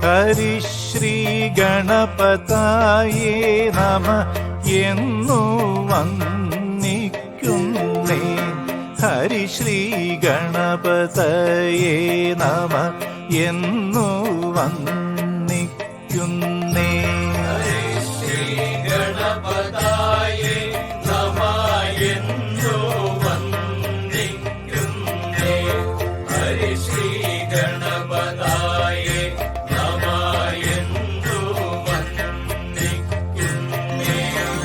ഹരിശ്രീ ഗണപതായേ നമ എന്നു വന്ദിക്കുന്നേ. ഹരിശ്രീ ഗണപതയേ നമ എന്നു വന്ദിക്കുന്നേ. ഹരിശ്രീ ഗണപതായേ നമ എന്നു വന്ദിക്കുന്നേ. ഹരിശ്രീ ഗണപതായേ നമ എന്നു വന്ദിക്കുന്നേ.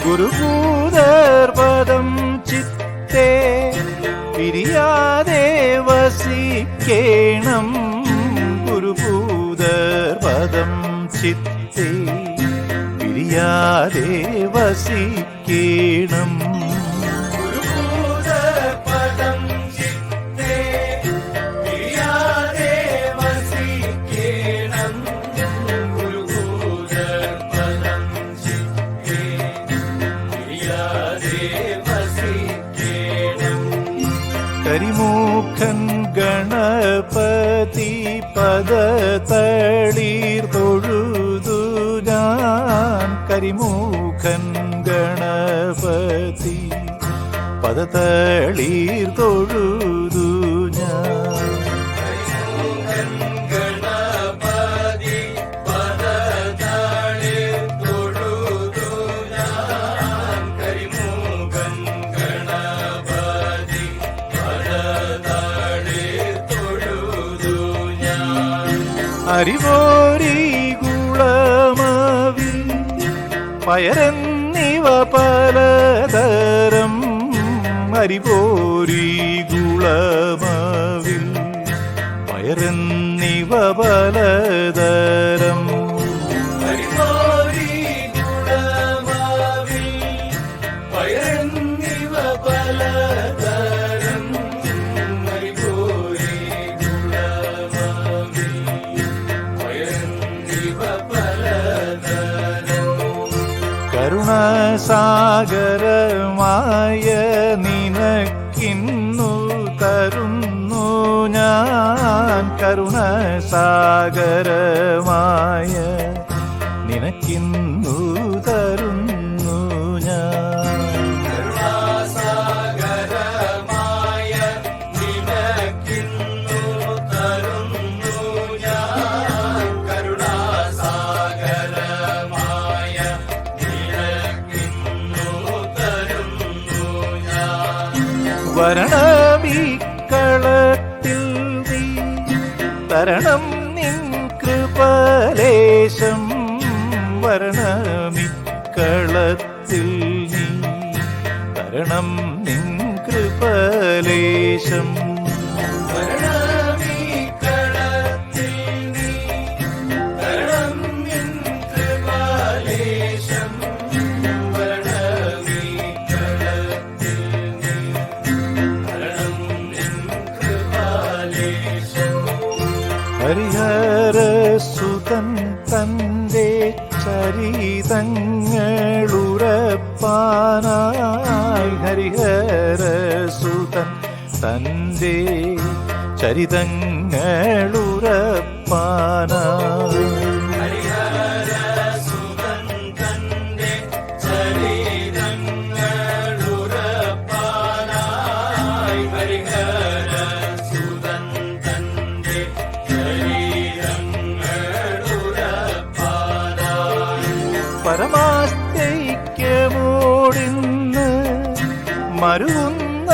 ഗുരുഭൂതർപദം ചിത്തേ പിരിയാതെ വസിക്കേണം. ഗുരുഭൂതർപദം ചിത്തേ പിരിയാതെ വസിക്കേണം. ഗുരുഭൂതപദം ചിത്തേ പിരിയാതെ വസിക്കേണം. ഗുരുഭൂതപദം ചിത്തേ പിരിയാതെ വസിക്കേണം. കരിമൂഖൻ ഗണപതി പദതളീർ തൊഴുതു ഞാൻ. കരിമൂഖൻ ഗണപതി പദതളീർ തൊഴുതു ഞാൻ. ഗണപതി പദതളീർ തൊഴുതു ഞാൻ. കരിമൂഖൻ ഗണപതി പദതളീർ തൊഴുതു ഞാൻ. അരിവോരി ഗുളമവിൽ പയരെന്നിവ പലതരം. അരിപോരി ഗുളമവിൽ പയരെന്നിവ പലതരം. ഹരിപോരി ഗുണമാവിൽ പയർന്നിവ പലതരം. ഹരിപോരി ഗുണമാവിൽ പയർന്നിവ പലതരം. കരുണസാഗരമായ നിനക്കിന്നു തരുന്നു ഞാൻ. കരുണസാഗരമായ നിനക്കിന്നു തരുന്നു ഞാൻ. കരുണാസാഗരമായ നിനക്കിന്നു തരുന്നു ഞാൻ. കരുണാസാഗരമായ നിനക്കിന്നു തരുന്നു ഞാൻ. വരണമീക്കളത്തിൽ നീ തരണം നിൻ കൃപലേശം. വരണമിക്കളത്തിൽ നീ തരണം നിൻ കൃപലേശം. വരണമീക്കളത്തിൽ നീ തരണം നിൻ കൃപാലേശം. വരണമീക്കളത്തിൽ നീ തരണം നിൻ കൃപാലേശം. ഹരിഹരസുതൻ തന്റെ ചരിതങ്ങളുറപ്പാനായി. ഹരിഹരസുതൻ തന്റെ ചരിതങ്ങളുറപ്പാനായി. ഹരിഹരസുതൻ തന്റെ ചരിതങ്ങളുറപ്പാനായി. ഹരിഹരസുതൻ തന്റെ ചരിതങ്ങളുറപ്പാനായി. പരമാസ്തൈക്യമോടിന്ന് മരുവുന്ന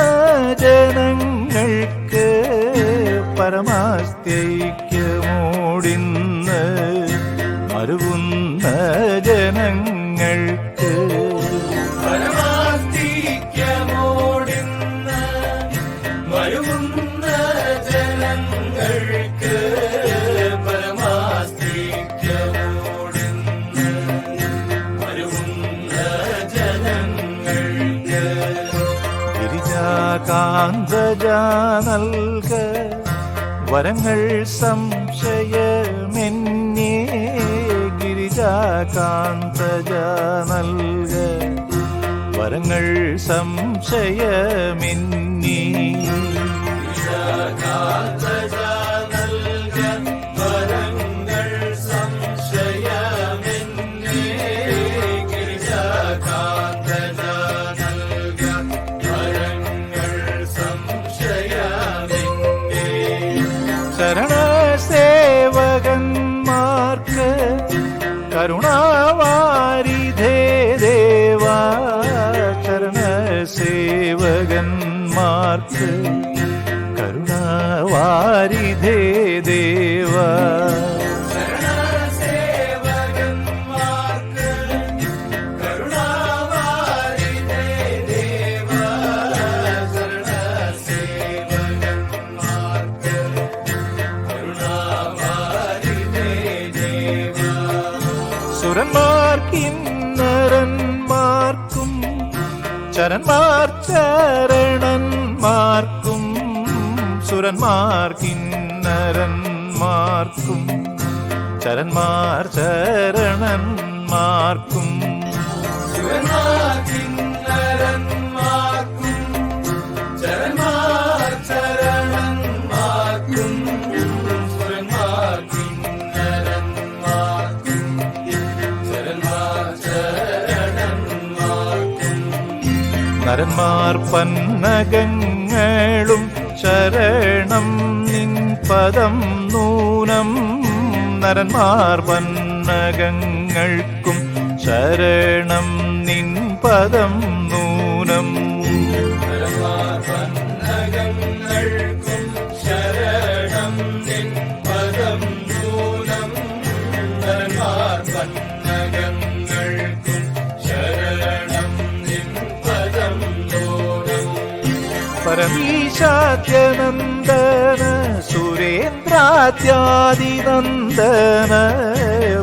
ജനങ്ങൾക്ക്. പരമാസ്തൈക്യമോടിന്ന് മരുവുന്ന ജനങ്ങൾക്ക്. പരമാസ്തിക്യമോടിന്ന് മരുവുന്ന ജനങ്ങൾക്ക്. പരമാസ്തിക്യമോടിന്ന് മരുവുന്ന ജനങ്ങൾക്ക്. ഗിരിജാകാന്തജ നൽക വരങ്ങൾ സംശയമെന്നേ. ഗിരിജാകാന്തജ നൽക വരങ്ങൾ സംശയമെന്നേ. കാന്തജ നൽക വരങ്ങൾ സംശയമെന്നേ. കരുണാവാരിധേ ദേവാ ചരണസേവകന്മാർക്ക് കരുണാവാരിധേ ദേവാ ശരണസേവകന്മാർക്ക് കരുണാവാരിധേ ദേവാ ശരണസേവകന്മാർക്ക് കരുണാവാരിധേ ദേവാ സുരന്മാർക്കിന്നരന്മാർക്കും ചരന്മാർ ചരണന്മാർക്കും സുരന്മാർക്കിന്നരന്മാർക്കും ചരന്മാർ ചരണന്മാർക്കും സുരന്മാർക്കിന്നരന്മാർക്കും ചരന്മാർ ചരണന്മാർക്കും സുരന്മാർക്കിന്നരന്മാർക്കും ചരന്മാർ ചരണന്മാർക്കും നരന്മാർ പന്നകങ്ങളും ശരണം നിൻ പദം നൂനം നരന്മാർ പന്നകങ്ങൾക്കും ശരണം നിൻ പദം നൂനം പന്നകങ്ങൾക്കും ശരണം നിൻ പദം നൂനം നരന്മാർ പന്നകങ്ങൾക്കും ശരണം നിൻ പദം നൂനം പരമീശാദ്യനന്ദന സുരേന്ദ്രാദ്യാദിനന്ദന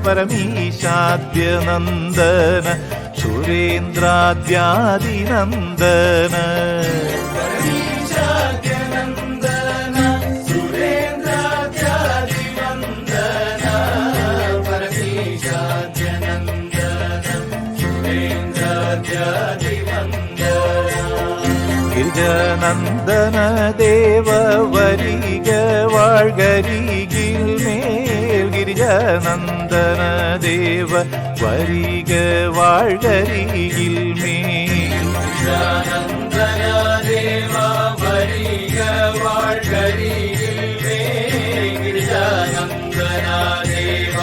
പരമീശാദ്യനന്ദന സുരേന്ദ്രാദ്യാദിനന്ദന പരമീശാദ്യനന്ദന സുരേന്ദ്രാദ്യാദിനന്ദന പരമീശാദ്യനന്ദന സുരേന്ദ്രാദ്യാദിനന്ദന ഗിരിജനന്ദന ദേവ വരിക വാഴ്കരികിൽ മേൽ ഗിരിജനന്ദന ദേവ വരിക വാഴ്കരികിൽ മേൽ ഗിരിജാനന്ദന ദേവ വരിക വാഴ്കരികിൽ മേൽ ഗിരിജാനന്ദന ദേവ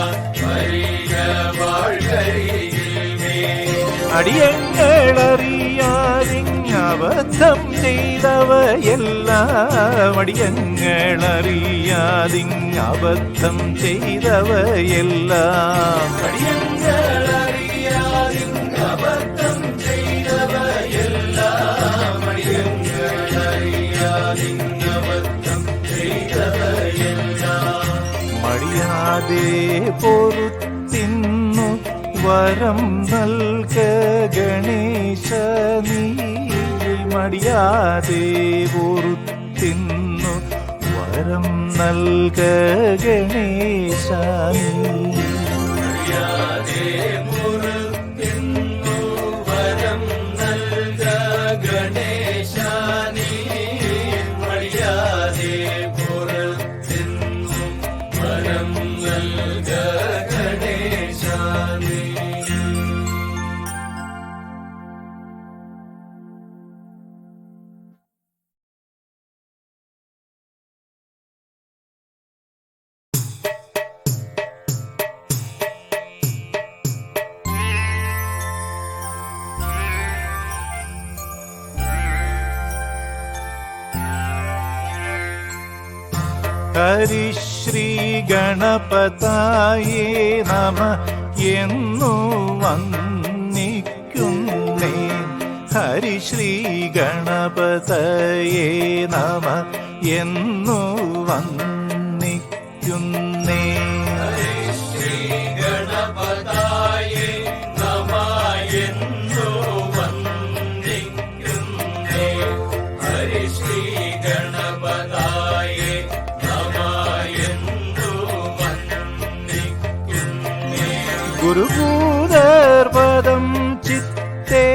വരിക വാഴ്കരികിൽ മേൽ അടിയങ്ങളറിയാതിങ്ങബദ്ധം ചെയ്തവയെല്ലാം അടിയങ്ങളറിയാതിങ്ങബദ്ധം ചെയ്തവയെല്ലാം അടിയങ്ങളറിയാതിങ്ങബദ്ധം ചെയ്തവയെല്ലാം അടിയങ്ങളറിയാതിങ്ങബദ്ധം ചെയ്തവയെല്ലാം മടിയാതെ പൊറുത്തിന്നു വരം നൽക ഗണേശ നീ മടിയാതെ പൊറുത്തിന്നു വരം നൽക ഗണേശ നീ മടിയാതെ പൊറുത്തിന്നു വരം നൽക ഗണേശ നീ മടിയാതെ പൊറുത്തിന്നു വരം നൽക ഗണേശ നീ ഹരിശ്രീ ഗണപതായേ നമ എന്നു വന്ദിക്കുന്നേ ഹരിശ്രീ ഗണപതയേ നമ എന്നു വന്ദിക്കുന്നേ ശ്രീ ഗണപതായേ നമ എന്നു വന്ദിക്കുന്നേ ഹരിശ്രീ ഗണപതായേ നമ എന്നു വന്ദിക്കുന്നേ ഗുരുഭൂതർപദം ചിത്തേ